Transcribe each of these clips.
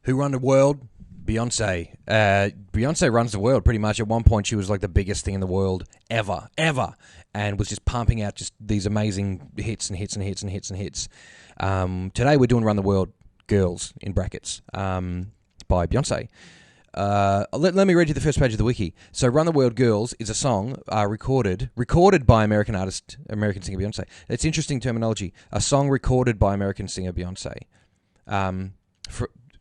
Who run the world? Beyonce. Beyonce runs the world pretty much. At one point, she was like the biggest thing in the world ever, and was just pumping out just these amazing hits and hits and hits and hits and hits. Today, we're doing Run the World Girls, in brackets, by Beyonce. Let me read you the first page of the wiki. So, Run the World Girls is a song recorded by American singer Beyonce. It's interesting terminology. A song recorded by American singer Beyonce.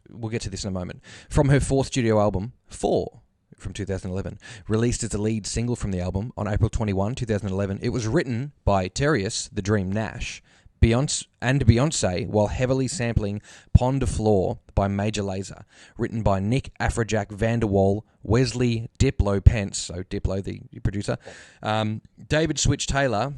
We'll get to this in a moment. From her fourth studio album, Four, from 2011, released as the lead single from the album on April 21, 2011. It was written by Terius, The Dream Nash, Beyonce, while heavily sampling Pon de Floor by Major Lazer, written by Nick Afrojack Vanderwall, Wesley Diplo Pence, so Diplo, the producer, David Switch Taylor,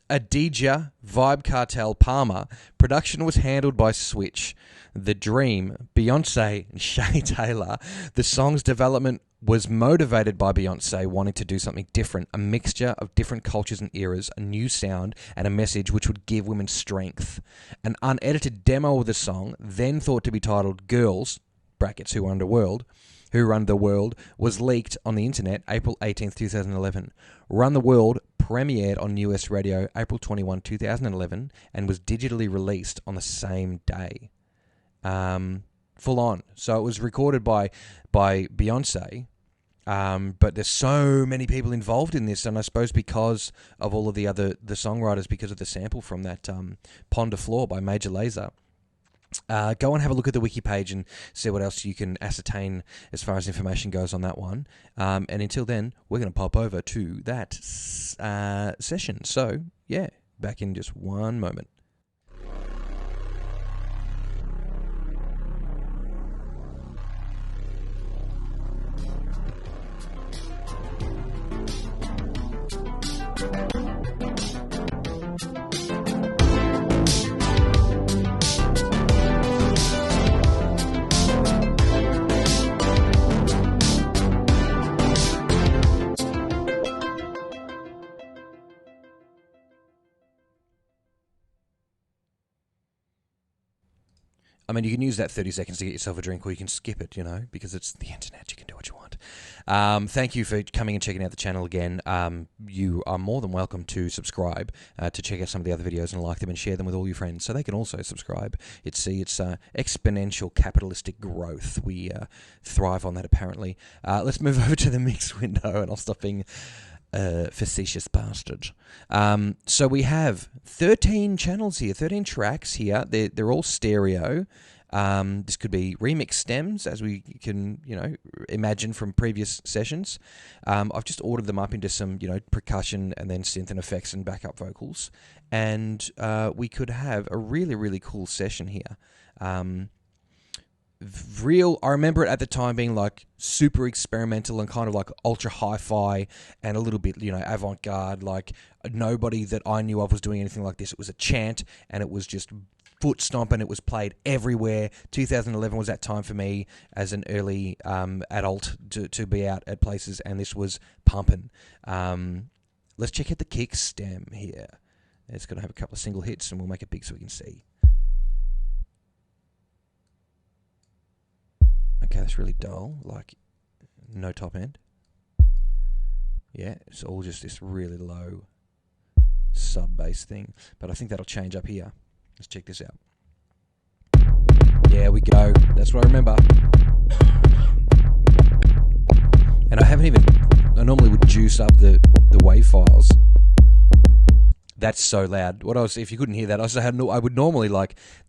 Adidja Vibe Cartel Palmer. Production was handled by Switch. The Dream, Beyonce, and Shay Taylor. The song's development was motivated by Beyonce wanting to do something different, a mixture of different cultures and eras, a new sound, and a message which would give women strength. An unedited demo of the song, then thought to be titled Girls, brackets Who Run the World, was leaked on the internet April 18th, 2011. Run the World premiered on US radio April 21, 2011, and was digitally released on the same day. Full on. So it was recorded by Beyonce, but there's so many people involved in this, and I suppose because of all of the songwriters, because of the sample from that Pon de Floor by Major Lazer. Go and have a look at the wiki page and see what else you can ascertain as far as information goes on that one. And until then, we're going to pop over to that session. So, yeah, back in just one moment. I mean, you can use that 30 seconds to get yourself a drink, or you can skip it, because it's the internet. You can do what you want. Thank you for coming and checking out the channel again. You are more than welcome to subscribe, to check out some of the other videos and like them and share them with all your friends so they can also subscribe. It's exponential capitalistic growth. We thrive on that, apparently. Let's move over to the mix window, and I'll stop being facetious bastard. So we have 13 channels here, 13 tracks here. They're all stereo. This could be remix stems, as we can, imagine from previous sessions. I've just ordered them up into some, percussion and then synth and effects and backup vocals. And we could have a really, really cool session here. I remember it at the time being like super experimental and kind of like ultra hi-fi and a little bit, avant-garde. Like nobody that I knew of was doing anything like this. It was a chant and it was just foot stomping. It was played everywhere. 2011 was that time for me as an early adult to be out at places, and this was pumping. Let's check out the kick stem here. It's going to have a couple of single hits, and we'll make it big so we can see. Okay, that's really dull, like no top end. Yeah, it's all just this really low sub-bass thing. But I think that'll change up here. Let's check this out. There we go. That's what I remember. And I normally would juice up the WAV files. That's so loud. If you couldn't hear that, I would normally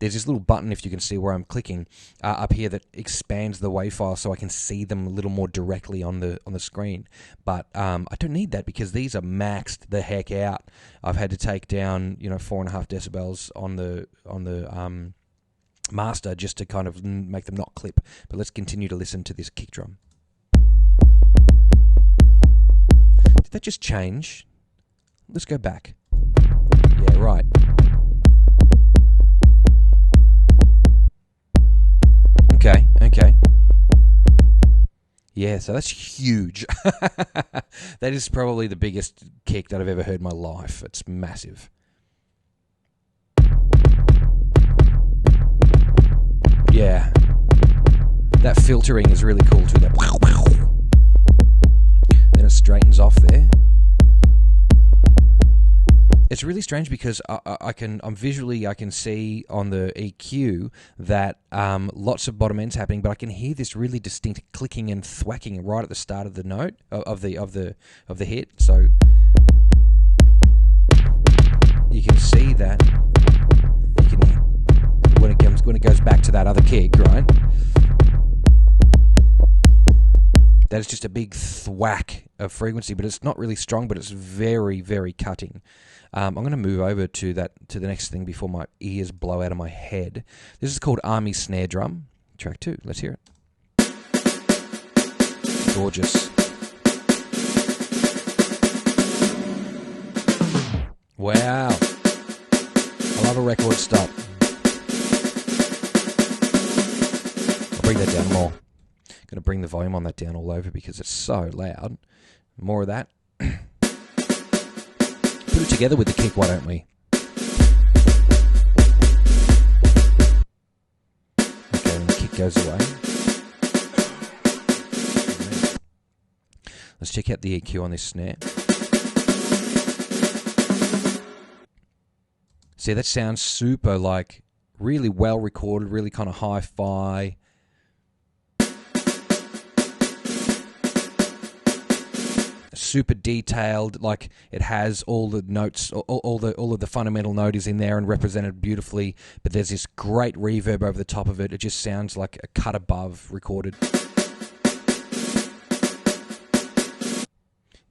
there's this little button, if you can see where I'm clicking, up here that expands the WAV file so I can see them a little more directly on the screen. But I don't need that because these are maxed the heck out. I've had to take down 4.5 decibels on the master just to kind of make them not clip. But let's continue to listen to this kick drum. Did that just change? Let's go back. Yeah, right. Okay. Yeah, so that's huge. That is probably the biggest kick that I've ever heard in my life. It's massive. Yeah. That filtering is really cool too. That wow, wow. Then it straightens off there. It's really strange because I can see on the EQ that lots of bottom ends happening, but I can hear this really distinct clicking and thwacking right at the start of the note of the hit. So you can see that. You can when it goes back to that other kick, right? That is just a big thwack of frequency, but it's not really strong, but it's very, very cutting. I'm going to move over to the next thing before my ears blow out of my head. This is called Army Snare Drum, track 2. Let's hear it. Gorgeous. Wow. I love a record stop. I'll bring that down more. Going to bring the volume on that down all over because it's so loud. More of that. Put it together with the kick, why don't we? Okay, and the kick goes away. Let's check out the EQ on this snare. See, that sounds super, like, really well recorded, really kind of hi-fi. Super detailed, like it has all the notes, all of the fundamental note is in there and represented beautifully, but there's this great reverb over the top of it. It just sounds like a cut above recorded.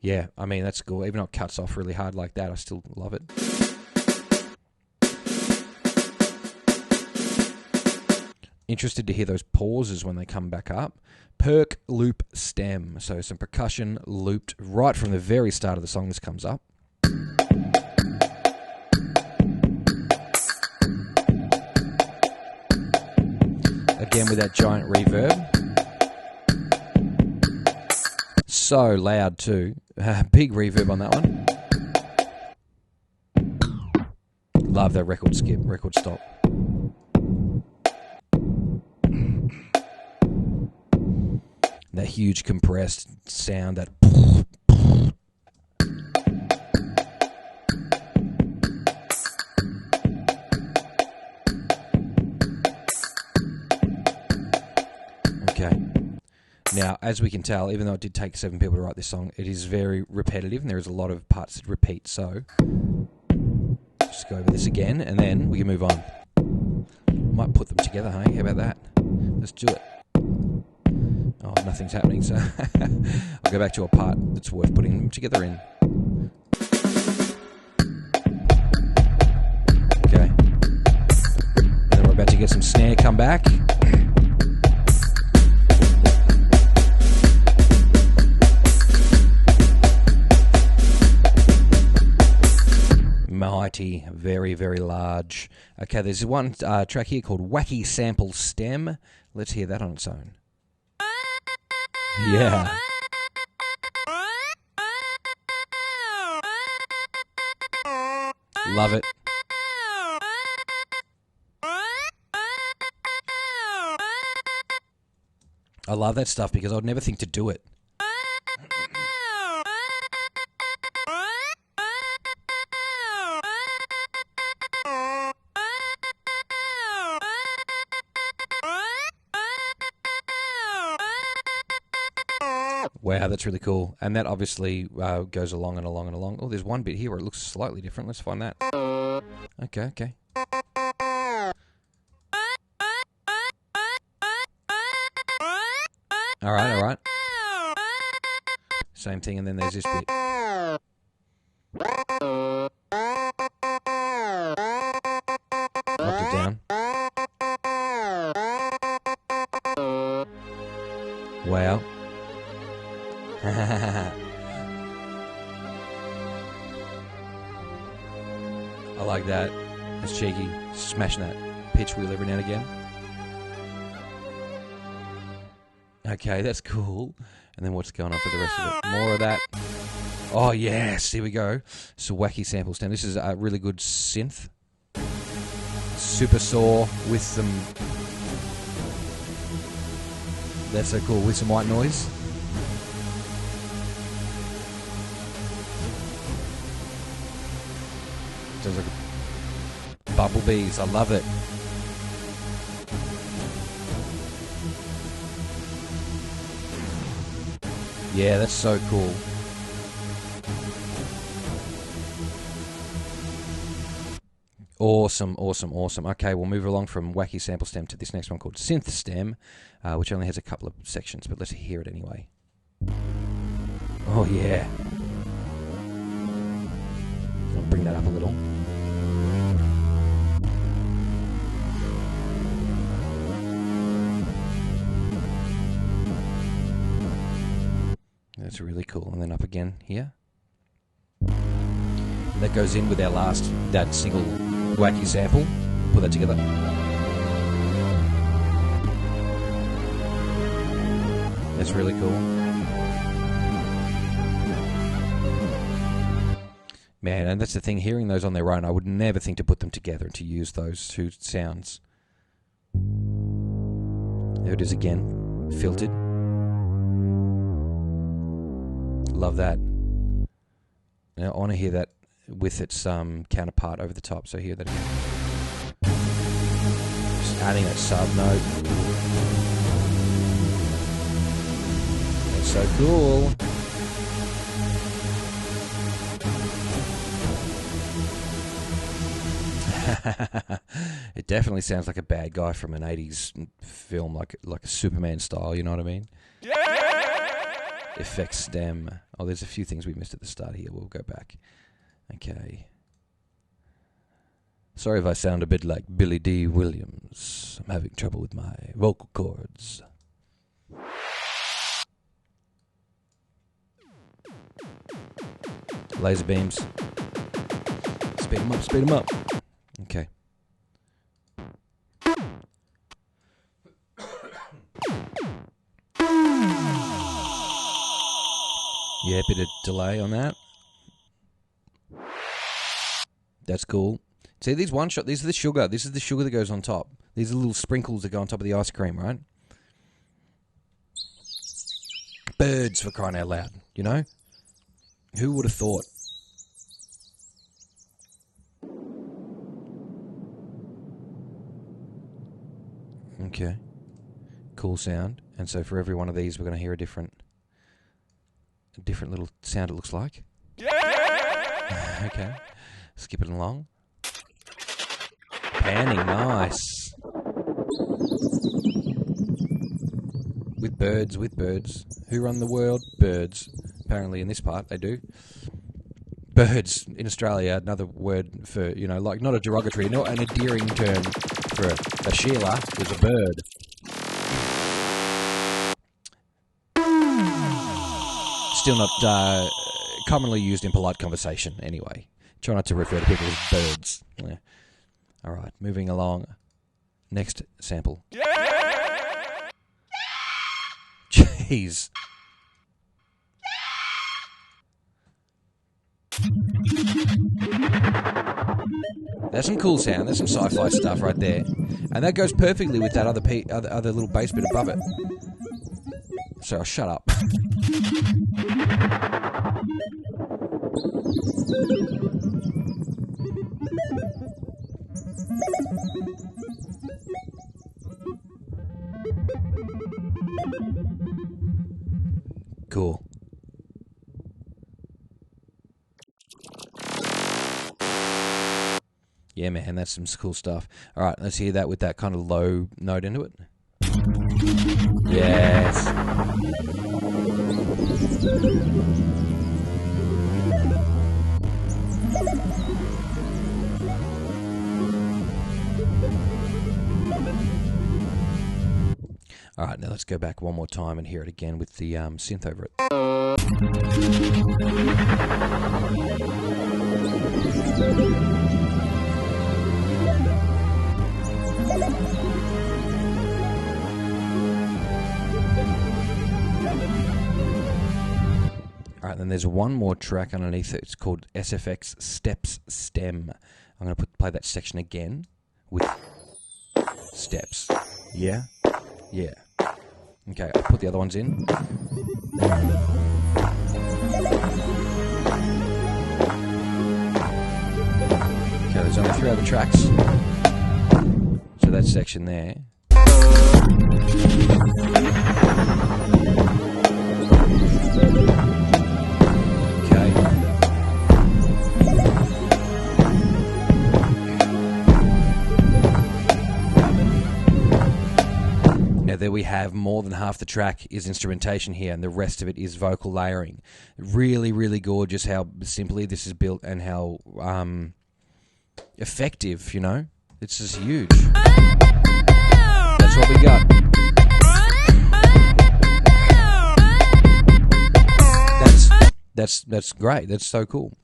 Yeah, I mean, that's cool. Even though it cuts off really hard like that, I still love it. Interested to hear those pauses when they come back up. Perk loop stem. So some percussion looped right from the very start of the song. This comes up. Again with that giant reverb. So loud too. Big reverb on that one. Love that record skip, record stop. That huge compressed sound, that okay. Now, as we can tell, even though it did take 7 people to write this song, it is very repetitive and there is a lot of parts that repeat. So just go over this again and then we can move on. Might put them together, hey? How about that? Let's do it. Oh, nothing's happening, so I'll go back to a part that's worth putting them together in. Okay. And then we're about to get some snare come back. Mighty, very, very large. Okay, there's one track here called Wacky Sample Stem. Let's hear that on its own. Yeah. Love it. I love that stuff because I would never think to do it. Wow, that's really cool. And that obviously goes along and along and along. Oh, there's one bit here where it looks slightly different. Let's find that. Okay, okay. All right, all right. Same thing, and then there's this bit. Knocked it down. Wow. I like that. It's cheeky. Smashing that pitch wheel every now and again. Okay, that's cool. And then what's going on for the rest of it? More of that. Oh, yes. Here we go. So Wacky Sample Stem. This is a really good synth. Super saw with some That's so cool. With some white noise. Sounds like bumblebees. I love it. Yeah, that's so cool. Awesome, awesome, awesome. Okay, we'll move along from Wacky Sample Stem to this next one called Synth Stem, which only has a couple of sections, but let's hear it anyway. Oh, yeah. I'll bring that up a little. That's really cool. And then up again here. That goes in with that single Wacky sample. Put that together. That's really cool. Man, and that's the thing, hearing those on their own, I would never think to put them together and to use those two sounds. There it is again, filtered. Love that. Now I want to hear that with its counterpart over the top, so hear that again. Just adding that sub note. That's so cool. It definitely sounds like a bad guy from an 80s film, like a Superman style, you know what I mean? Effects stem. Oh, there's a few things we missed at the start here. We'll go back. Okay. Sorry if I sound a bit like Billy D. Williams. I'm having trouble with my vocal cords. Laser beams. Speed them up, speed them up. Okay. Yeah, bit of delay on that. That's cool. See, these one shot, these are the sugar. This is the sugar that goes on top. These are the little sprinkles that go on top of the ice cream, right? Birds, for crying out loud, you know? Who would have thought? Okay. Cool sound. And so for every one of these, we're going to hear a different little sound it looks like. Okay. Skipping along. Panning, nice. With birds. Who run the world? Birds. Apparently in this part they do. Birds in Australia, another word for, you know, like not a derogatory, not an endearing term for a Sheila is a bird. Still not commonly used in polite conversation anyway. Try not to refer to people as birds. Yeah. All right, moving along. Next sample. Jeez. That's some cool sound. There's some sci-fi stuff right there. And that goes perfectly with that other little bass bit above it. So I'll shut up. Cool. Yeah, man, that's some cool stuff. All right, let's hear that with that kind of low note into it. Yes. All right, now let's go back one more time and hear it again with the synth over it. All right, then there's one more track underneath it. It's called SFX Steps Stem. I'm going to play that section again with steps. Yeah? Yeah. Okay, I'll put the other ones in. Okay, there's only 3 other tracks. So that section there. Okay. Now there we have more than half the track is instrumentation here, and the rest of it is vocal layering. Really, really gorgeous how simply this is built and how effective, you know? It's just huge. That's what we got. That's great. That's so cool.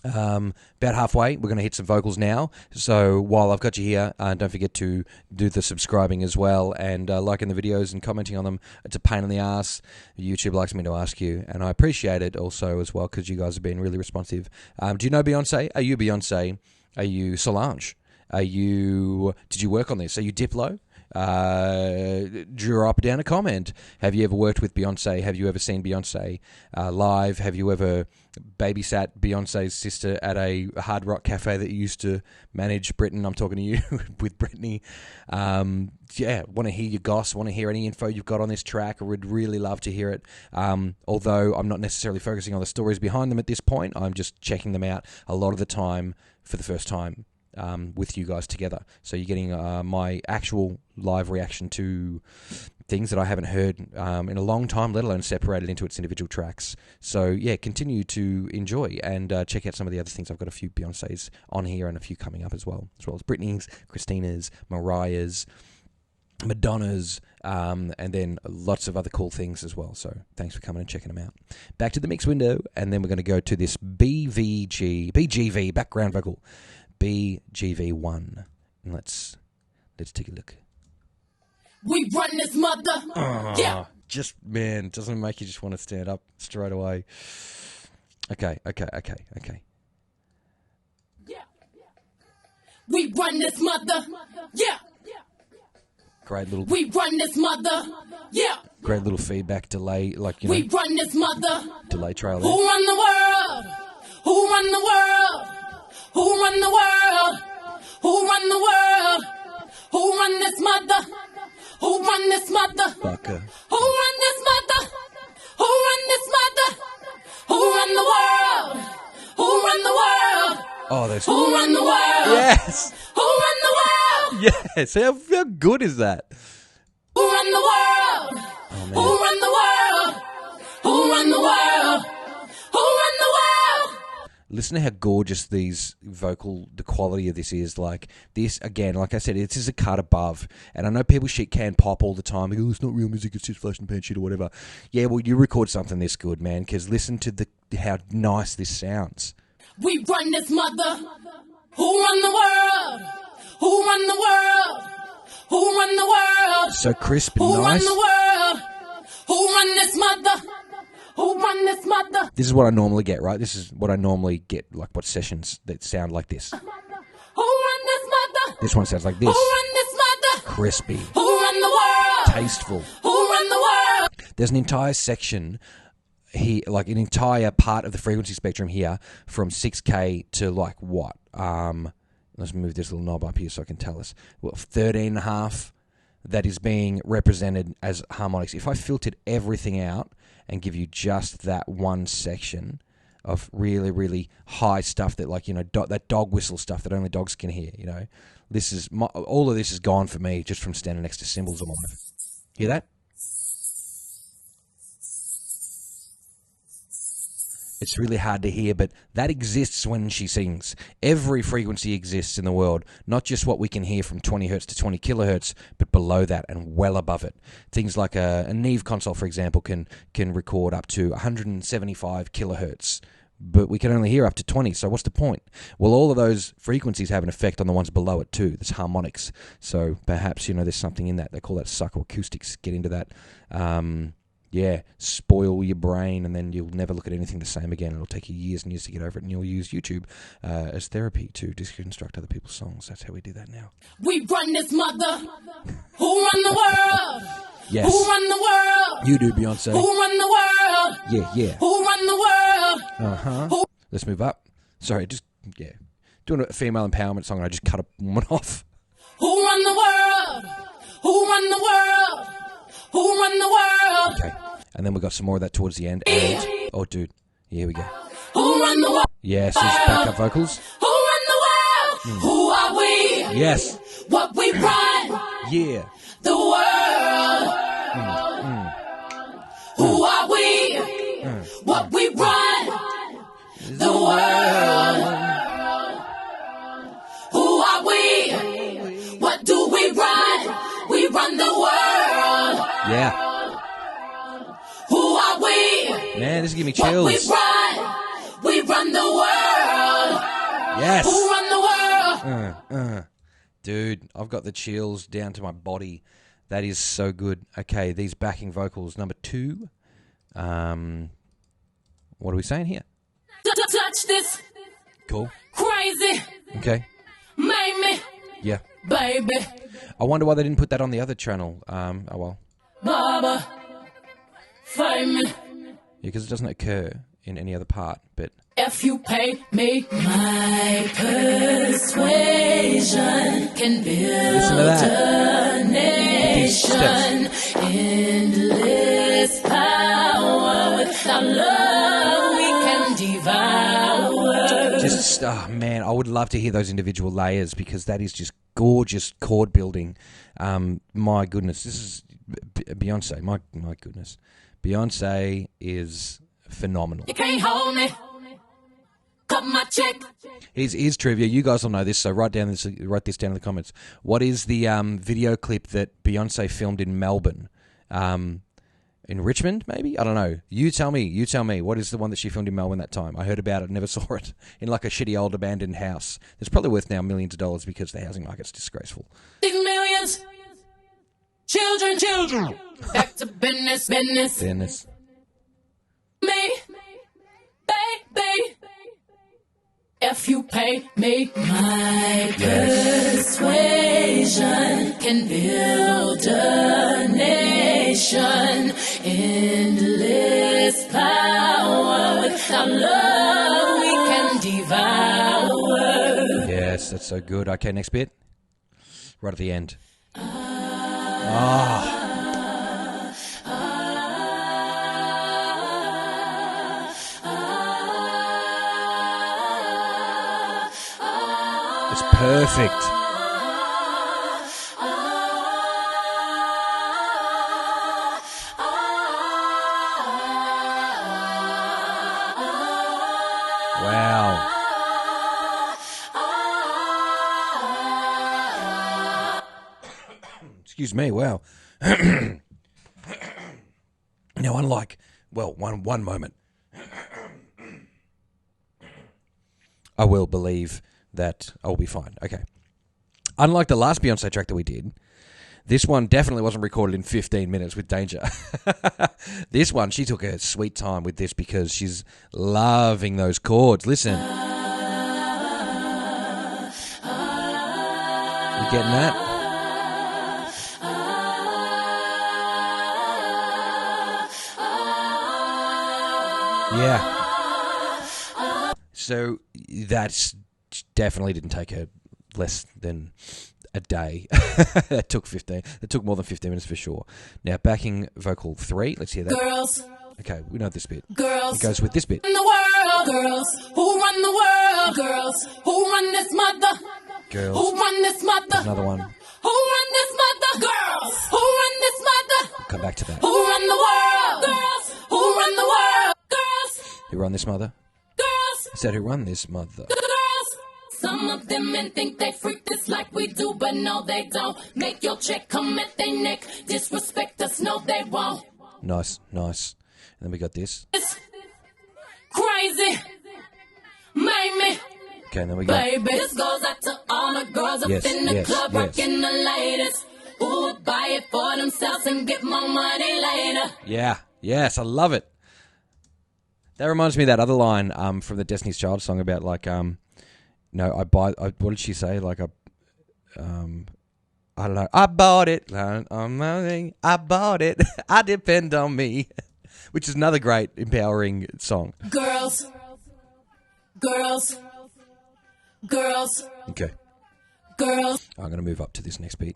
About halfway, we're going to hit some vocals now. So while I've got you here, don't forget to do the subscribing as well and liking the videos and commenting on them. It's a pain in the ass. YouTube likes me to ask you, and I appreciate it also as well because you guys have been really responsive. Do you know Beyonce? Are you Beyonce? Are you Solange? Did you work on this? Are you Diplo? Draw up down a comment. Have you ever worked with Beyonce? Have you ever seen Beyonce live? Have you ever babysat Beyonce's sister at a hard rock cafe that you used to manage? Britain, I'm talking to you with Brittany. Want to hear your goss, want to hear any info you've got on this track. I would really love to hear it. Although I'm not necessarily focusing on the stories behind them at this point. I'm just checking them out a lot of the time for the first time. With you guys together. So you're getting my actual live reaction to things that I haven't heard in a long time, let alone separated into its individual tracks. So yeah, continue to enjoy and check out some of the other things. I've got a few Beyoncé's on here and a few coming up as well as Britney's, Christina's, Mariah's, Madonna's, and then lots of other cool things as well. So thanks for coming and checking them out. Back to the mix window, and then we're going to go to this BGV, background vocal. BGV1, and let's take a look. We run this mother. Yeah. Just man, doesn't it make you just want to stand up straight away? Okay. Yeah. We run this mother. Yeah. Great little. We run this mother. Yeah. Great little feedback delay, like you know. We run this mother. Delay trail. Who run the world? Who run the world? Who run the world? Who run the world? Who run this mother? Who run this mother? Fucker. Who run this mother? Who run this mother? Who run the world? Who run the world? Oh, there's. Who run the world? Yes. Who run the world? Yes. How good is that? Who run the world? Oh, man. Who run the world? Who run the world? Who run the world? Listen to how gorgeous the quality of this is. Like this, again, like I said, this is a cut above. And I know people shit can pop all the time. Like, oh, it's not real music, it's just flash and pan shit or whatever. Yeah, well, you record something this good, man, because listen to how nice this sounds. We run this mother. Who run the world? Who run the world? Who run the world? So crisp and Who nice. run the world? Who run this mother? Who run this mother? This is what I normally get, right? This is what I normally get, like what sessions that sound like this. Who run this mother? This one sounds like Who this. run this mother? Crispy. Who run the world? Tasteful. Who run the world? There's an entire section here, like an entire part of the frequency spectrum here from 6K to like what? Let's move this little knob up here so I can tell us. Well, 13.5 that is being represented as harmonics. If I filtered everything out and give you just that one section of really, really high stuff that, like, you know, that dog whistle stuff that only dogs can hear, you know, all of this is gone for me just from standing next to cymbals on my life. Hear that? It's really hard to hear, but that exists when she sings. Every frequency exists in the world, not just what we can hear from 20 hertz to 20 kilohertz, but below that and well above it. Things like a Neve console, for example, can record up to 175 kilohertz, but we can only hear up to 20, so what's the point? Well, all of those frequencies have an effect on the ones below it too. There's harmonics, so perhaps, you know, there's something in that. They call that psychoacoustics. Get into that. Spoil your brain, and then you'll never look at anything the same again. It'll take you years and years to get over it, and you'll use YouTube as therapy to deconstruct other people's songs. That's how we do that now. We run this mother. Who run the world? Yes. Who run the world? You do, Beyonce. Who run the world? Yeah. Who run the world? Uh-huh. Let's move up. Sorry, doing a female empowerment song and I just cut a woman off. Who run the world? Who run the world? Who run the world? Okay. And then we got some more of that towards the end. And, oh, dude. Here we go. Who run the world? Yes, these backup vocals. Who run the world? Who are we? Yes. What we run? Yeah. The world. Who are we? What we run? The world. Who are we? What do we run? We run the world. Yeah. Who are we? Man, this is giving me What we chills. run? We run the world. Yes. Who run the world? Dude, I've got the chills down to my body. That is so good. Okay, these backing vocals. Number 2. What are we saying here? Touch this Cool. crazy, Okay. make me, Yeah. baby, I wonder why they didn't put that on the other channel. Oh well. Baba, find me. Yeah, because it doesn't occur in any other part. But If you pay me, my persuasion can build listen to that. a nation. Endless power without love we can devour. Just, man, I would love to hear those individual layers because that is just gorgeous chord building. My goodness, this is Beyonce. My goodness, Beyonce is phenomenal. You can't hold me. Cut my check. Here's trivia. You guys will know this, so write this down in the comments. What is the video clip that Beyonce filmed in Melbourne? In Richmond, maybe? I don't know. You tell me. What is the one that she filmed in Melbourne that time? I heard about it, never saw it. In like a shitty old abandoned house. It's probably worth now millions of dollars because the housing market's disgraceful. These millions. Children. Back to business. Dennis. Me, baby. If you pay me, my persuasion can build a nation. Endless power without love we can devour. Yes, that's so good. Okay, next bit. Right at the end. It's perfect. Wow. Excuse me, wow. Now, unlike, well, one moment. I will believe that I'll be fine. Okay. Unlike the last Beyonce track that we did, this one definitely wasn't recorded in 15 minutes with Danger. This one, she took her sweet time with this because she's loving those chords. Listen. You getting that? Yeah. So that's definitely didn't take her less than a day. That took more than 15 minutes for sure. Now backing vocal 3. Let's hear that. Girls, Okay, we know this bit. girls. It goes with this bit. In the world, girls, who run the world, girls, who run this mother, Girls. who run this mother, There's another one. who run this mother, girls, who run this mother, Come back to that. who run the world, girls, who run the world, girls, Who run this mother? girls, I said who run this mother. girls. Some of them men think they freak this like we do, but no they don't. Make your check come at their neck, disrespect us, no they won't. Nice. And then we got this. It's crazy, make me. Okay, and then we got... Baby, this goes out to all the girls up Yes, in the yes, club, yes. rocking the latest. Who would buy it for themselves and get more money later? Yeah. Yes, I love it. That reminds me of that other line from the Destiny's Child song about like what did she say? Like I I bought it. I bought it. I depend on me. Which is another great, empowering song. Girls. Okay. Girls. I'm going to move up to this next beat.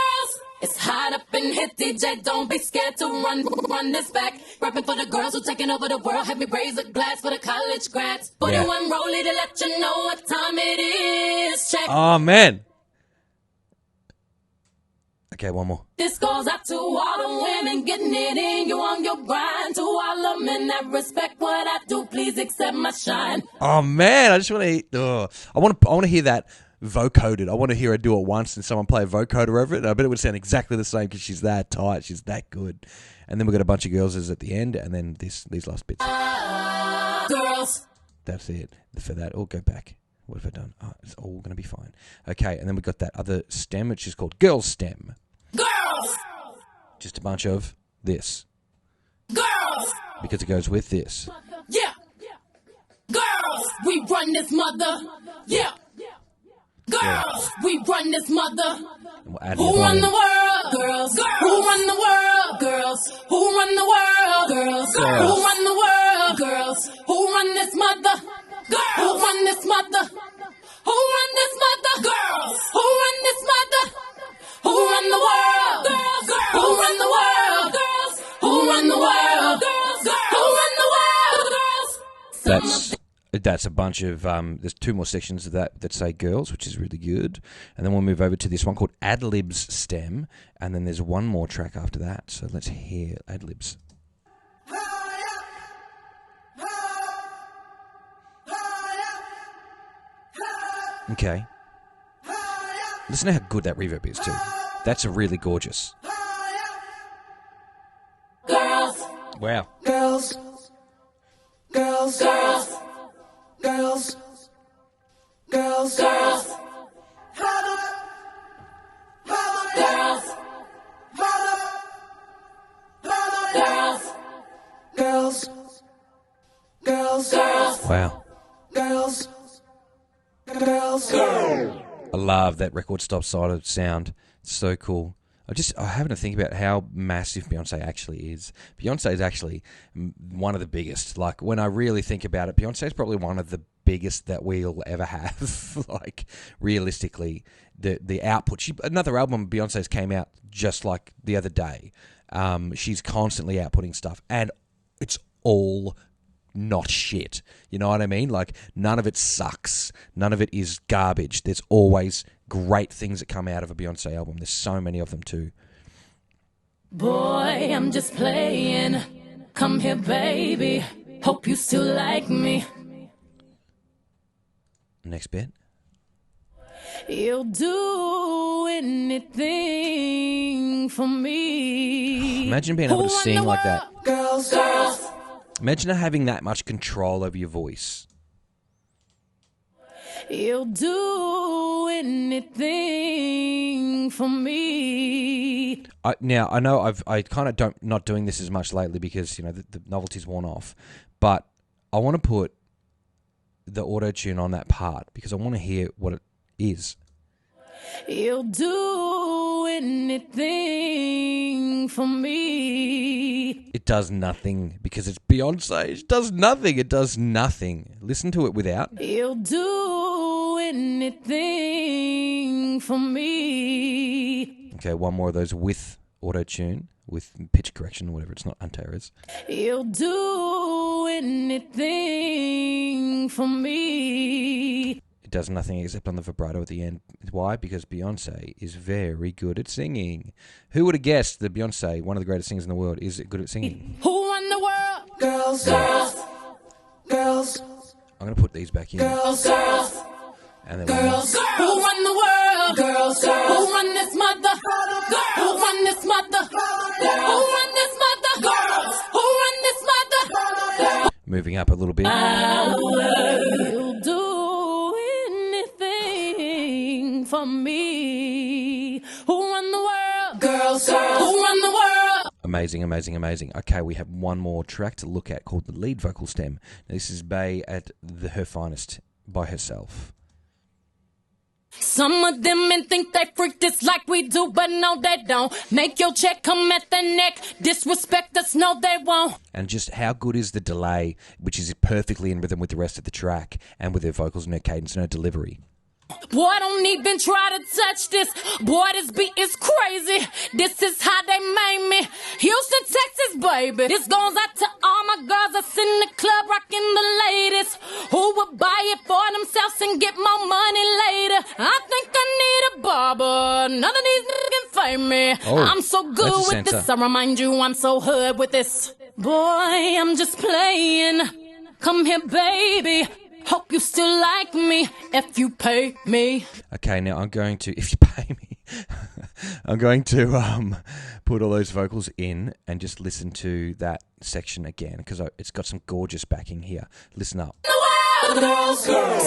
It's hot up in here, DJ. Don't be scared to run this back. Rapping for the girls who taking over the world. Have me raise a glass for the college grads. Put in one rollie to let you know what time it is. Check. Oh, man. Okay, one more. This goes out to all the women getting it in. You on your grind. To all the men that respect what I do, please accept my shine. Oh, man. I just want to... I want to hear that vocoded. I want to hear her do it once and someone play a vocoder over it. And I bet it would sound exactly the same because she's that tight. She's that good. And then we've got a bunch of girls at the end, and then these last bits. Girls. That's it for that. Or go back. What have I done? Oh, it's all going to be fine. Okay, and then we've got that other stem, which is called Girls Stem. Girls. Just a bunch of this. Girls. Because it goes with this. Yeah. Girls. We run this mother. Yeah. Girls, we run this mother. Who run the world? Girls. Who run the world? Girls. Who run the world? Girls. Who run the world? Girls. Who run this mother? Girls. Who run this mother? Who run this mother? Girls. Who run this mother? Who run the world? Girls. Who run the world? Girls. Who run the world? Girls. Who run the world? Girls. That's a bunch of, there's two more sections of that say girls, which is really good. And then we'll move over to this one called Adlibs Stem. And then there's one more track after that. So let's hear Adlibs. Okay. Listen to how good that reverb is, too. That's a really gorgeous. Girls. Wow. Girls. Girls. Girls. Girls, girls, girls, girls, girls, girls. Wow. Girls, girls. I love that record stop side sound. It's so cool. I having to think about how massive Beyonce actually is. Beyonce is actually one of the biggest. Like, when I really think about it, Beyonce is probably one of the biggest that we'll ever have. Like, realistically, the output. Another album of Beyonce's came out just like the other day. She's constantly outputting stuff, and it's all not shit. You know what I mean? Like, none of it sucks. None of it is garbage. There's always great things that come out of a Beyonce album. There's so many of them too. Boy, I'm just playing. Come here, baby. Hope you still like me. Next bit. You'll do anything for me. Imagine being able to sing like that. Girls, girls. Imagine having that much control over your voice. You'll do anything for me. Now, I know I kind of don't not doing this as much lately because, you know, the novelty's worn off. But I want to put the auto-tune on that part because I want to hear what it is. You'll do anything for me. It does nothing because it's Beyonce. It does nothing. It does nothing. Listen to it without. You'll do anything for me. Okay, one more of those with auto-tune, with pitch correction or whatever. It's not Antares. You'll do anything for me. It does nothing except on the vibrato at the end. Why? Because Beyonce is very good at singing. Who would have guessed that Beyonce, one of the greatest singers in the world, is good at singing? Who won the world? Girls, girls, girls. I'm going to put these back in. Girls, girls, and then girls. Who won the world? Girls, girls. Who run this mother? Girls. Who run this mother? Girls. Who run this mother? Girls. Who run this mother? Girls. Moving up a little bit. You'll do anything for me. Who run the world? Girls, girls. Who run the world? Amazing, amazing, amazing. Okay, we have one more track to look at called the lead vocal stem. Now, this is Bey at her finest by herself. Some of them men think they freak this like we do, but no, they don't. Make your check come at the neck. Disrespect us, no, they won't. And just how good is the delay, which is perfectly in rhythm with the rest of the track and with her vocals and her cadence and her delivery. Boy, don't even try to touch this. Boy, this beat is crazy. This is how they made me. Houston, Texas, baby. This goes out to all my girls that's in the club rocking the latest. Who would buy it for themselves and get more money later? I think I need a barber. None of these niggas can fame me. Oh, I'm so that's a good with this. I remind you, I'm so hood with this. Boy, I'm just playing. Come here, baby. Hope you still like me if you pay me. Okay, now I'm going to, if you pay me, I'm going to put all those vocals in and just listen to that section again because it's got some gorgeous backing here. Listen up. Girls.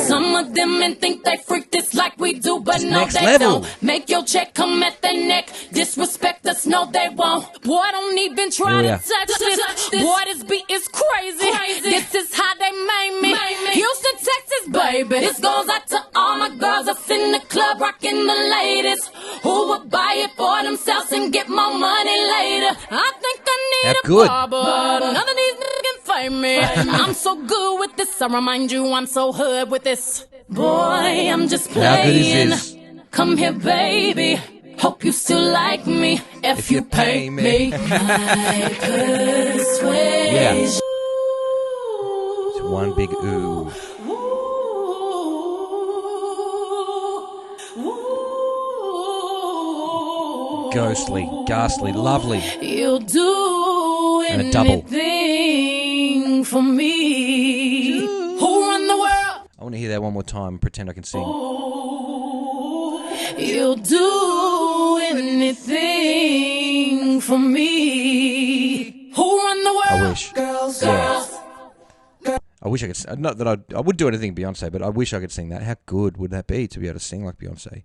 Some of them men think they freak this like we do, but no, next they level. don't. Make your check come at the neck. Disrespect us, no, they won't. Boy, don't even try to touch this. Boy, this beat is crazy. This is how they made me. Houston, Texas, baby. This goes out to all my girls that's in the club rocking the latest. Who would buy it for themselves and get more money later? I think I need a barber. None of these niggas can fame me. I'm so good with this. I remind you, I'm so hood with this. Boy, I'm just playing. How good is this? Come here, baby. Hope you still like me if you pay me. My persuasion. Yeah. It's one big ooh. Ghostly, ghastly, lovely. You'll do And a double. anything for me. Who run the world? I want to hear that one more time and pretend I can sing. You'll do anything for me. Who run the world? I wish. Girls, Yeah. girls. I wish I could. Not that I would do anything Beyonce, but I wish I could sing that. How good would that be to be able to sing like Beyonce?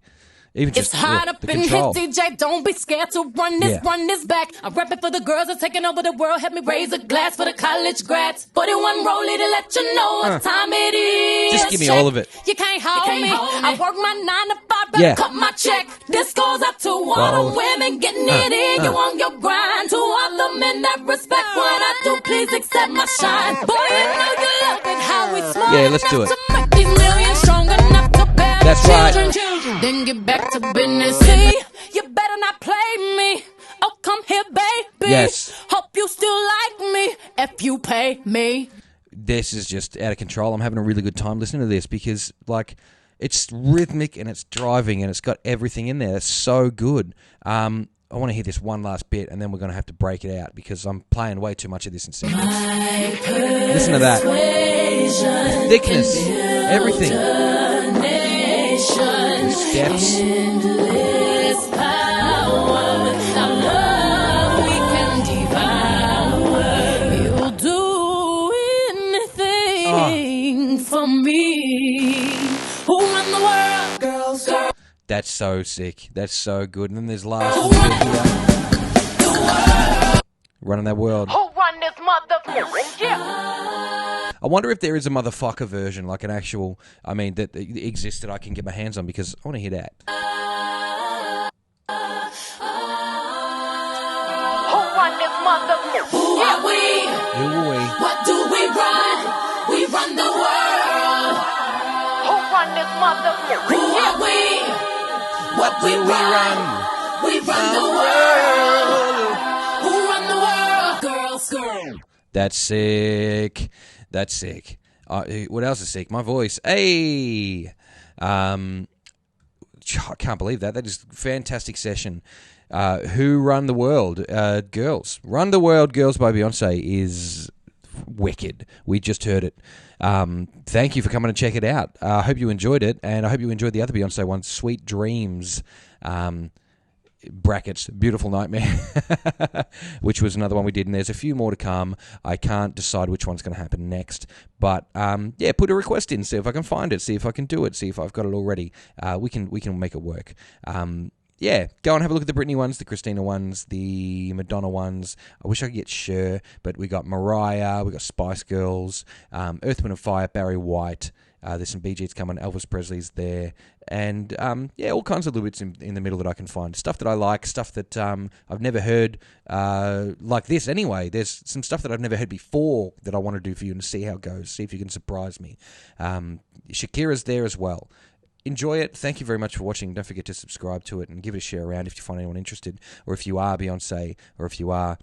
Even It's just hot up the in control. here, DJ. Don't be scared to run this back. I'm rapping for the girls that's taking over the world. Help me raise a glass for the college grads. 41 rollie to let you know what time it is. Just give me all of it. You can't hold me. I work my 9 to 5, better Yeah. cut my check. This goes out to all the women getting it in. You on your grind. To all the men that respect what I do, please accept my shine. Boy, you know you love it how we smile. Yeah, let's do it. To make these millions strong enough to bear That's right. children. Then get back to business. See, you better not play me. Oh, come here, baby. Yes. Hope you still like me if you pay me. This is just out of control. I'm having a really good time listening to this because, like, it's rhythmic and it's driving and it's got everything in there. It's so good. I want to hear this one last bit and then we're going to have to break it out because I'm playing way too much of this in seconds. Listen to that. The thickness. Everything. The steps. Endless power. Without love, we can devour. You'll do anything for me. Who run the world? Girls, girls. That's so sick. That's so good. And then there's last. Running that world. Who run this motherfucker? Yeah. I wonder if there is a motherfucker version, like an actual, that exists that I can get my hands on because I want to hear that. Who run this motherfucker? Who are we? Who are we? What do we run? We run the world. Who run this motherfucker? Who are we? What we run? We run the world. Who run the world? Girls, girls. That's sick. That's sick. What else is sick? My voice. Hey! I can't believe that. That is a fantastic session. Who Run the World? Girls. Run the World, Girls by Beyonce is wicked. We just heard it. Thank you for coming and check it out. I hope you enjoyed it, and I hope you enjoyed the other Beyonce one, Sweet Dreams. Brackets, Beautiful Nightmare, which was another one we did, and there's a few more to come. I can't decide which one's going to happen next, but put a request in, see if I can find it, see if I can do it, see if I've got it already. We can make it work. Go and have a look at the Britney ones, the Christina ones, the Madonna ones. I wish I could get Cher, but we got Mariah, we got Spice Girls, Earth, Wind & Fire, Barry White, There's some Bee Gees coming. Elvis Presley's there. And, all kinds of little bits in the middle that I can find. Stuff that I like, stuff that I've never heard like this anyway. There's some stuff that I've never heard before that I want to do for you and see how it goes, see if you can surprise me. Shakira's there as well. Enjoy it. Thank you very much for watching. Don't forget to subscribe to it and give it a share around if you find anyone interested, or if you are Beyonce, or if you are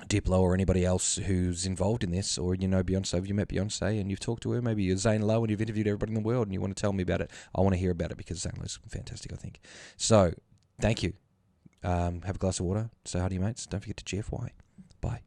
Diplo or anybody else who's involved in this, or you know Beyonce, have you met Beyonce and you've talked to her, maybe you're Zane Lowe and you've interviewed everybody in the world and you want to tell me about it. I want to hear about it because Zane Lowe's fantastic, I think. So, thank you. Have a glass of water, say hi to your mates. Don't forget to GFY. Bye.